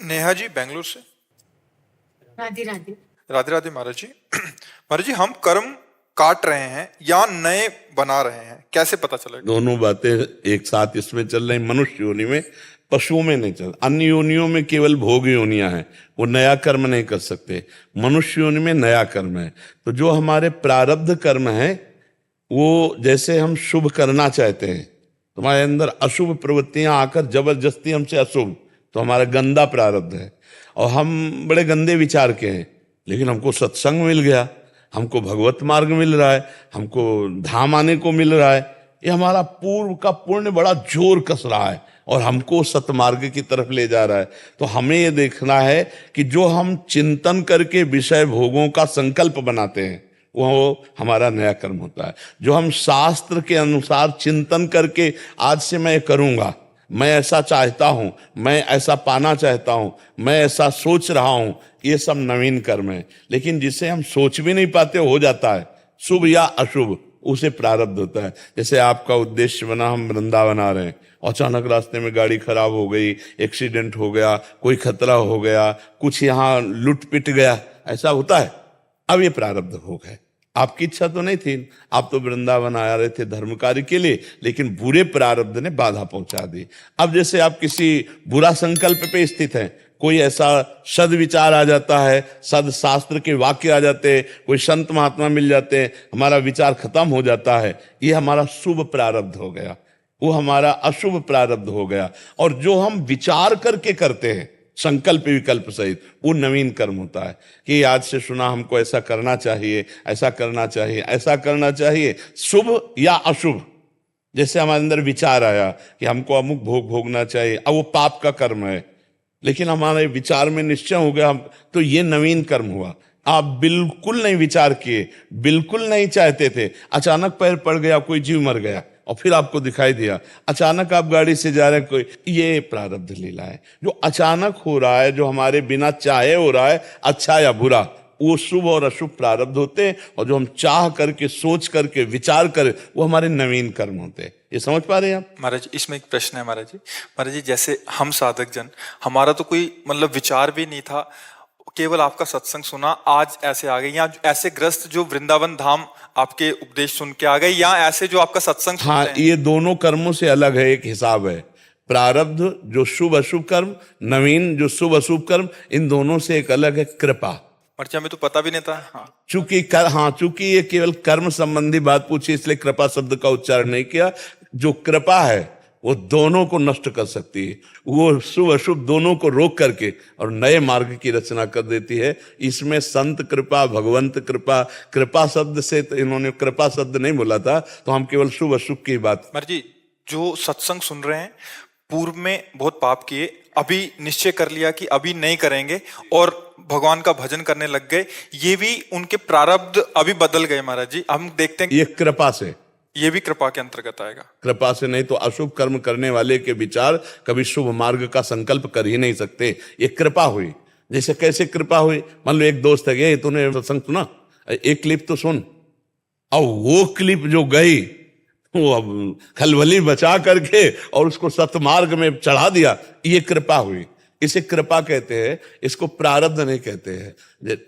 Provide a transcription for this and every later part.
नेहा जी बेंगलुरु से। राधे राधे। राधे राधे महाराज जी। महाराज जी, हम कर्म काट रहे हैं या नए बना रहे हैं, कैसे पता चलेगा? दोनों बातें एक साथ इसमें चल रही। मनुष्य योनि में, पशुओं में नहीं चल। अन्य योनियों में केवल भोग योनियां हैं, वो नया कर्म नहीं कर सकते। मनुष्य योनि में नया कर्म है। तो जो हमारे प्रारब्ध कर्म है, वो जैसे हम शुभ करना चाहते हैं, तुम्हारे अंदर अशुभ प्रवृत्तियां आकर जबरदस्ती हमसे अशुभ, तो हमारा गंदा प्रारब्ध है। और हम बड़े गंदे विचार के हैं, लेकिन हमको सत्संग मिल गया, हमको भगवत मार्ग मिल रहा है, हमको धाम आने को मिल रहा है। ये हमारा पूर्व का पुण्य बड़ा जोर कस रहा है और हमको सतमार्ग की तरफ ले जा रहा है। तो हमें ये देखना है कि जो हम चिंतन करके विषय भोगों का संकल्प बनाते हैं, वो हमारा नया कर्म होता है। जो हम शास्त्र के अनुसार चिंतन करके आज से मैं करूंगा, मैं ऐसा चाहता हूं, मैं ऐसा पाना चाहता हूं, मैं ऐसा सोच रहा हूं, ये सब नवीन कर्म है। लेकिन जिसे हम सोच भी नहीं पाते हो जाता है, शुभ या अशुभ, उसे प्रारब्ध होता है। जैसे आपका उद्देश्य बना, हम वृंदावन आ रहे हैं, अचानक रास्ते में गाड़ी खराब हो गई, एक्सीडेंट हो गया, कोई खतरा हो गया, कुछ यहाँ लुट पिट गया, ऐसा होता है। अब ये प्रारब्ध हो गए। आपकी इच्छा तो नहीं थी, आप तो वृंदावन आ रहे थे धर्म कार्य के लिए, लेकिन बुरे प्रारब्ध ने बाधा पहुंचा दी। अब जैसे आप किसी बुरा संकल्प पे स्थित हैं, कोई ऐसा सद विचार आ जाता है, सद शास्त्र के वाक्य आ जाते हैं, कोई संत महात्मा मिल जाते हैं, हमारा विचार खत्म हो जाता है, ये हमारा शुभ प्रारब्ध हो गया, वो हमारा अशुभ प्रारब्ध हो गया। और जो हम विचार करके करते हैं संकल्प विकल्प सहित, वो नवीन कर्म होता है कि आज से सुना हमको ऐसा करना चाहिए, ऐसा करना चाहिए, ऐसा करना चाहिए, शुभ या अशुभ। जैसे हमारे अंदर विचार आया कि हमको अमुक भोग भोगना चाहिए, अब वो पाप का कर्म है, लेकिन हमारे विचार में निश्चय हो गया, तो ये नवीन कर्म हुआ। आप बिल्कुल नहीं विचार किए, बिल्कुल नहीं चाहते थे, अचानक पैर पड़ गया, कोई जीव मर गया, और फिर आपको दिखाई दिया, अचानक आप गाड़ी से जा रहे हैं, कोई, ये प्रारब्ध लीला है। जो अचानक हो रहा है, जो हमारे बिना चाहे हो रहा है, अच्छा या बुरा, वो शुभ और अशुभ प्रारब्ध होते हैं। और जो हम चाह करके, सोच करके, विचार करें, वो हमारे नवीन कर्म होते हैं। ये समझ पा रहे हैं आप? महाराज, इसमें एक प्रश्न है महाराज जी। महाराज जी, जैसे हम साधक जन, हमारा तो कोई मतलब विचार भी नहीं था, केवल आपका सत्संग सुना, आज ऐसे आ गए, या ऐसे ग्रस्त जो वृंदावन धाम आपके उपदेश सुन के आ गए, या ऐसे जो आपका सत्संग सुनते हाँ, हैं? ये दोनों कर्मों से अलग है, एक हिसाब है। प्रारब्ध जो शुभ अशुभ कर्म, नवीन जो शुभ अशुभ कर्म, इन दोनों से एक अलग है कृपा। महाराज, हमें तो पता भी नहीं था। हाँ। चूंकि ये केवल कर्म संबंधी बात पूछी, इसलिए कृपा शब्द का उच्चारण नहीं किया। जो कृपा है वो दोनों को नष्ट कर सकती है, वो शुभ अशुभ दोनों को रोक करके और नए मार्ग की रचना कर देती है। इसमें संत कृपा, भगवंत कृपा, कृपा शब्द से तो इन्होंने कृपा शब्द नहीं बोला था, तो हम केवल शुभ अशुभ की बात। महाराज जी, जो सत्संग सुन रहे हैं, पूर्व में बहुत पाप किए, अभी निश्चय कर लिया कि अभी नहीं करेंगे और भगवान का भजन करने लग गए, ये भी उनके प्रारब्ध अभी बदल गए महाराज जी। हम देखते हैं ये कृपा से, ये भी कृपा के अंतर्गत आएगा। कृपा से नहीं तो अशुभ कर्म करने वाले के विचार कभी शुभ मार्ग का संकल्प कर ही नहीं सकते। ये कृपा हुई। जैसे कैसे कृपा हुई? मान लो एक दोस्त है, ये तूने सत्संग सुना, एक क्लिप तो सुन, और वो क्लिप जो गई, वो अब खलबली बचा करके और उसको सतमार्ग में चढ़ा दिया, ये कृपा हुई। इसे कृपा कहते हैं, इसको प्रारब्ध नहीं कहते हैं।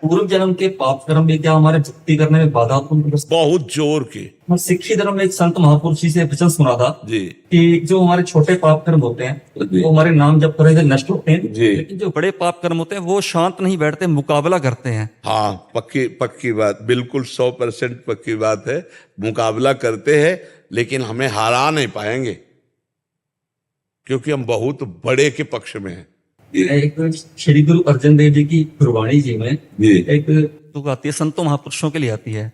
पूर्व जन्म के पाप कर्म भी क्या हमारे भक्ति करने में बाधा उत्पन्न कर सकते? बहुत जोर की। मैं सिक्खी धर्म में एक संत महापुरुष जी से वचन सुना था जी कि जो हमारे छोटे पाप कर्म होते हैं वो हमारे नाम जप करे से नष्ट होते हैं जी। लेकिन जो बड़े पाप कर्म होते हैं वो शांत नहीं बैठते, मुकाबला करते हैं। हाँ, पक्की बात, बिल्कुल 100% पक्की बात है। मुकाबला करते हैं, लेकिन हमें हरा नहीं पाएंगे, क्योंकि हम बहुत बड़े के पक्ष में हैं। एक श्री गुरु अर्जन देव जी की गुरबाणी जी में एक तुक आती है, संतों महापुरुषों के लिए आती है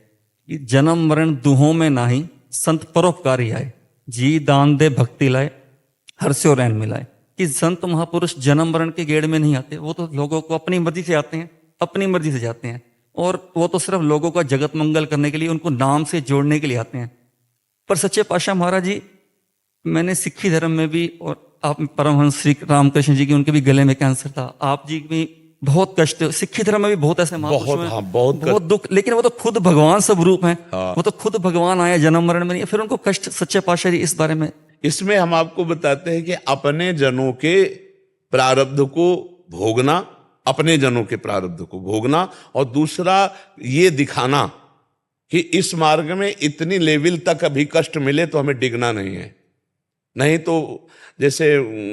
कि जन्म मरण दुहों में नाही, संत परोपकारी आए, जी दान दे भक्ति लाए, हर्षो रैन मिलाए। कि संत महापुरुष जन्म मरण के गेड़ में नहीं आते, वो तो लोगों को अपनी मर्जी से आते हैं, अपनी मर्जी से जाते हैं, और वो तो सिर्फ लोगों का जगत मंगल करने के लिए, उनको नाम से जोड़ने के लिए आते हैं। पर सच्चे पातशाह महाराज जी, मैंने सिक्खी धर्म में भी, और आप परमहंस श्री रामकृष्ण जी की, उनके भी गले में कैंसर था, आप जी भी बहुत कष्ट, सिक्खी धर्म में भी बहुत ऐसे महापुरुष हैं, बहुत दुख, लेकिन वो तो खुद भगवान स्वरूप हैं। वो तो खुद भगवान आए, जन्म मरण में नहीं, फिर उनको कष्ट। सच्चे पातशाह जी इस बारे में, इसमें हम आपको बताते हैं कि अपने जनों के प्रारब्ध को भोगना, अपने जनों के प्रारब्ध को भोगना, और दूसरा ये दिखाना कि इस मार्ग में इतनी लेवल तक अभी कष्ट मिले तो हमें डिगना नहीं है। नहीं तो जैसे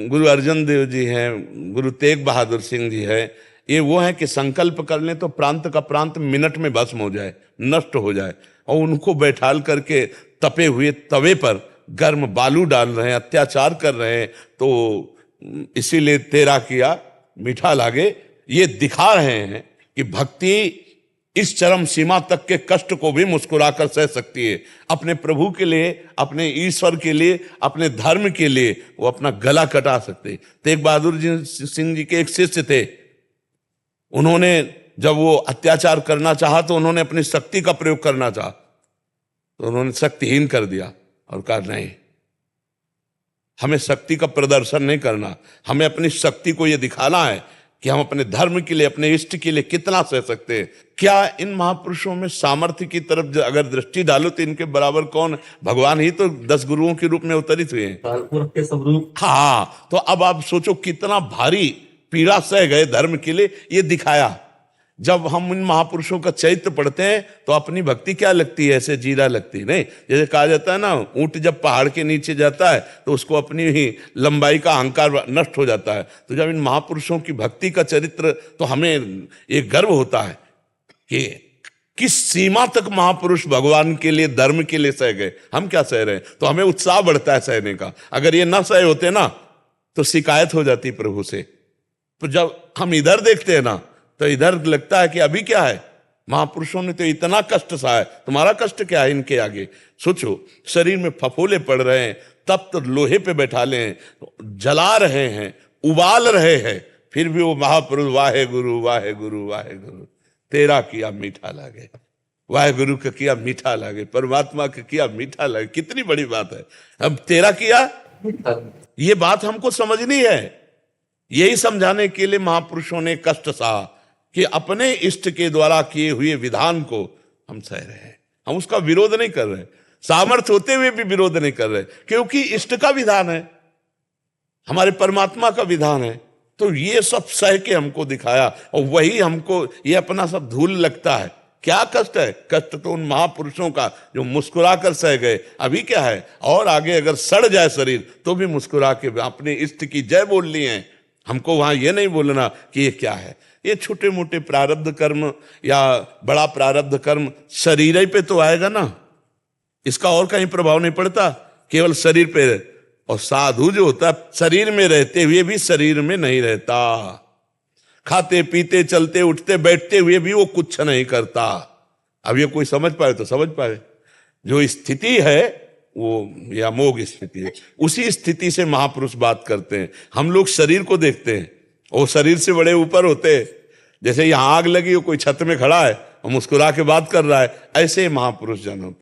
गुरु अर्जन देव जी हैं, गुरु तेग बहादुर सिंह जी है, ये वो है कि संकल्प कर लें तो प्रांत का प्रांत मिनट में भस्म हो जाए, नष्ट हो जाए, और उनको बैठाल करके तपे हुए तवे पर गर्म बालू डाल रहे हैं, अत्याचार कर रहे हैं, तो इसीलिए तेरा किया मीठा लागे। ये दिखा रहे हैं कि भक्ति इस चरम सीमा तक के कष्ट को भी मुस्कुराकर सह सकती है। अपने प्रभु के लिए, अपने ईश्वर के लिए, अपने धर्म के लिए वो अपना गला कटा सकते। तेग बहादुर सिंह जी के एक शिष्य थे, उन्होंने जब वो अत्याचार करना चाहा तो उन्होंने अपनी शक्ति का प्रयोग करना चाहा, तो उन्होंने शक्तिहीन कर दिया और कहा नहीं, हमें शक्ति का प्रदर्शन नहीं करना, हमें अपनी शक्ति को ये दिखाना है कि हम अपने धर्म के लिए, अपने इष्ट के लिए कितना सह सकते हैं। क्या इन महापुरुषों में सामर्थ्य की तरफ अगर दृष्टि डालो तो इनके बराबर कौन? भगवान ही तो 10 गुरुओं के रूप में अवतरित हुए हैं। कालपुरख के सब रूप। हाँ, तो अब आप सोचो कितना भारी पीड़ा सह गए धर्म के लिए, ये दिखाया। जब हम इन महापुरुषों का चरित्र पढ़ते हैं तो अपनी भक्ति क्या लगती है? ऐसे जीरा लगती नहीं। जैसे कहा जाता है ना, ऊंट जब पहाड़ के नीचे जाता है तो उसको अपनी ही लंबाई का अहंकार नष्ट हो जाता है। तो जब इन महापुरुषों की भक्ति का चरित्र, तो हमें एक गर्व होता है कि किस सीमा तक महापुरुष भगवान के लिए, धर्म के लिए सह गए, हम क्या सह रहे हैं। तो हमें उत्साह बढ़ता है सहने का। अगर ये न सहे होते ना तो शिकायत हो जाती प्रभु से। तो जब हम इधर देखते हैं ना तो इधर लगता है कि अभी क्या है, महापुरुषों ने तो इतना कष्ट सहा है, तुम्हारा कष्ट क्या है इनके आगे। सोचो, शरीर में फफोले पड़ रहे हैं, तब तो लोहे पे बैठा ले हैं, जला रहे हैं, उबाल रहे हैं, फिर भी वो महापुरुष वाहे गुरु वाहे गुरु वाहे गुरु, तेरा किया मीठा लागे, वाहे गुरु का किया मीठा लागे, परमात्मा का किया मीठा लागे। कितनी बड़ी बात है। अब तेरा किया, ये बात हमको समझनी है। यही समझाने के लिए महापुरुषों ने कष्ट सहा कि अपने इष्ट के द्वारा किए हुए विधान को हम सह रहे हैं, हम उसका विरोध नहीं कर रहे, सामर्थ्य होते हुए भी विरोध नहीं कर रहे, क्योंकि इष्ट का विधान है, हमारे परमात्मा का विधान है। तो ये सब सह के हमको दिखाया, और वही हमको ये अपना सब धूल लगता है। क्या कष्ट है? कष्ट तो उन महापुरुषों का जो मुस्कुरा कर सह गए। अभी क्या है, और आगे अगर सड़ जाए शरीर तो भी मुस्कुरा के अपने इष्ट की जय बोल ली है। हमको वहां ये नहीं बोलना कि ये क्या है। ये छोटे मोटे प्रारब्ध कर्म या बड़ा प्रारब्ध कर्म शरीर ही पे तो आएगा ना, इसका और कहीं प्रभाव नहीं पड़ता, केवल शरीर पे। और साधु जो होता है शरीर में रहते हुए भी शरीर में नहीं रहता, खाते पीते चलते उठते बैठते हुए भी वो कुछ नहीं करता। अब ये कोई समझ पाए तो समझ पाए। जो स्थिति है वो या अमोघ स्थिति है, उसी स्थिति से महापुरुष बात करते हैं। हम लोग शरीर को देखते हैं, वो शरीर से बड़े ऊपर होते हैं। जैसे यहाँ आग लगी हो, कोई छत में खड़ा है और मुस्कुरा के बात कर रहा है, ऐसे महापुरुष जन होते हैं।